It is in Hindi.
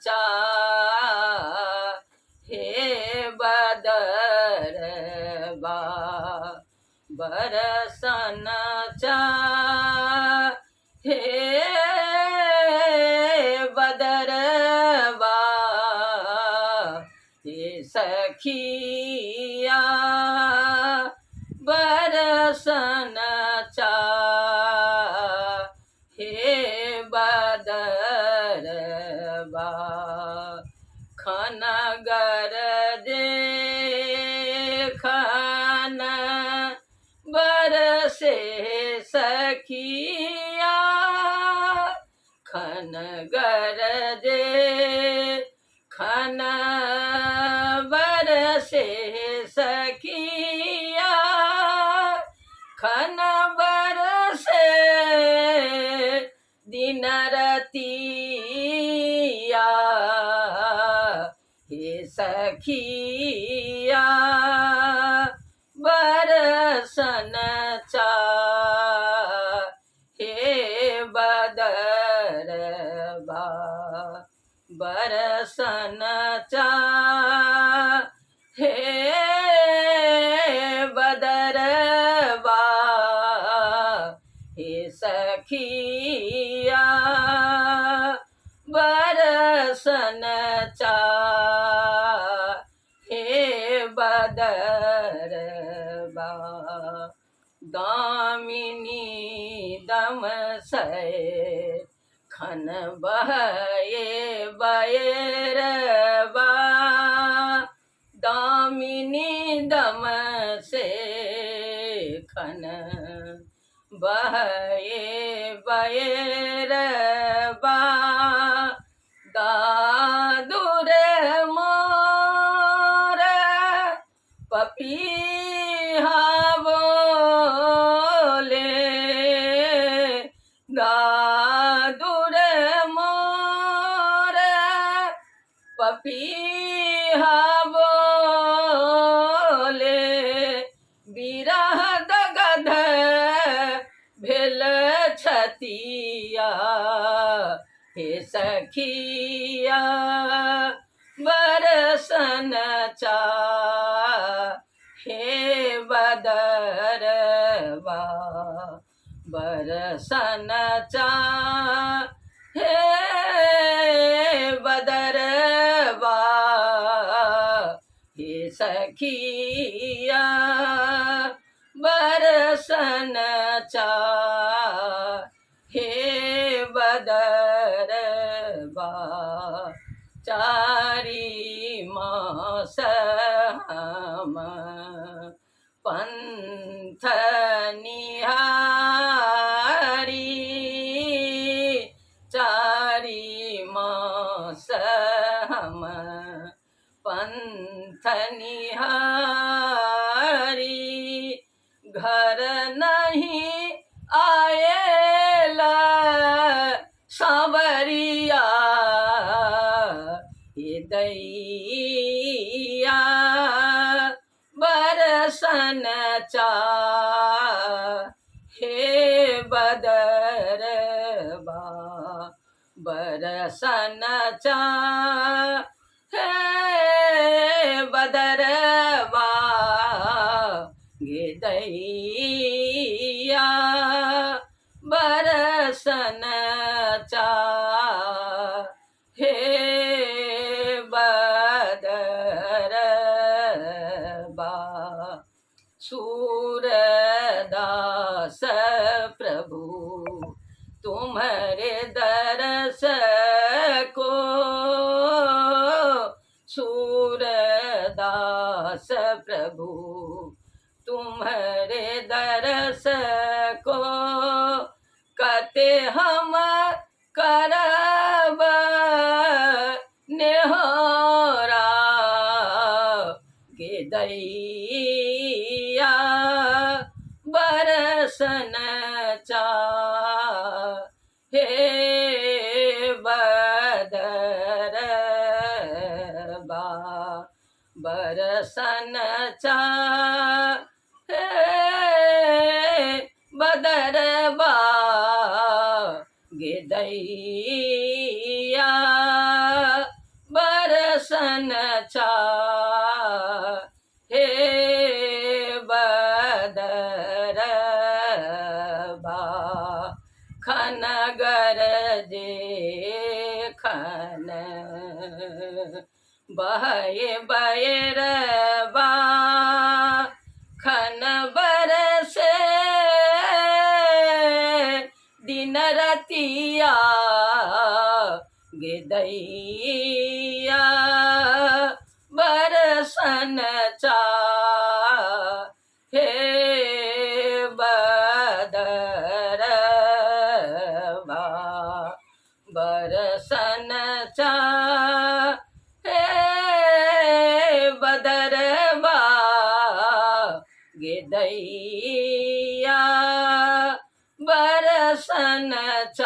चा हे बदरवा बरसन चा हे बदरवा हे सखिया बरसन चा हे बदरवा खन गरजे खन बरसे सखिया खन गरजे खन बरसे सखिया खन बरसे दिन रतिया हे सखिया बरसन चा हे बदरवा बरसन चा हे बदरवा हे सखिया बरसन चा हे बदरवा दामिनी दम से खन बहे बयरवा दामिनी दम से खन बहे बयरवा दादुर मोर पपीहा बोले दादुर मोर पपीहा बोले बिरह दगध भेल छतिया हे सखिया बरसन चा हे बदरवा बरसन चा हे बदरवा हे सखिया बरसन चा हे बदरवा चारी मास हम पंथ निहारी चारी मास हम पंथ निहारी घर नहीं आएला सांवरिया हे दैया बरसन चा हे बदरवा बरसन चा हे बदरवा गे दैया बरसन चा हे बदरवा सूरदास प्रभु तुम्हारे दरस को सूरदास प्रभु तुम्हारे दरस को कते हम करब नेहोरा गे दैया बरसन चा हे बदरवा बरसन चा हे बदरवा गे दैया बरसन चा हे बदरबा खन गरजे खन बहे बैरबा खन बरसे दिन रतिया गिदैया बरसन चा हे बदरबा बरसन चा हे बदरबा गिदैया बरसन चा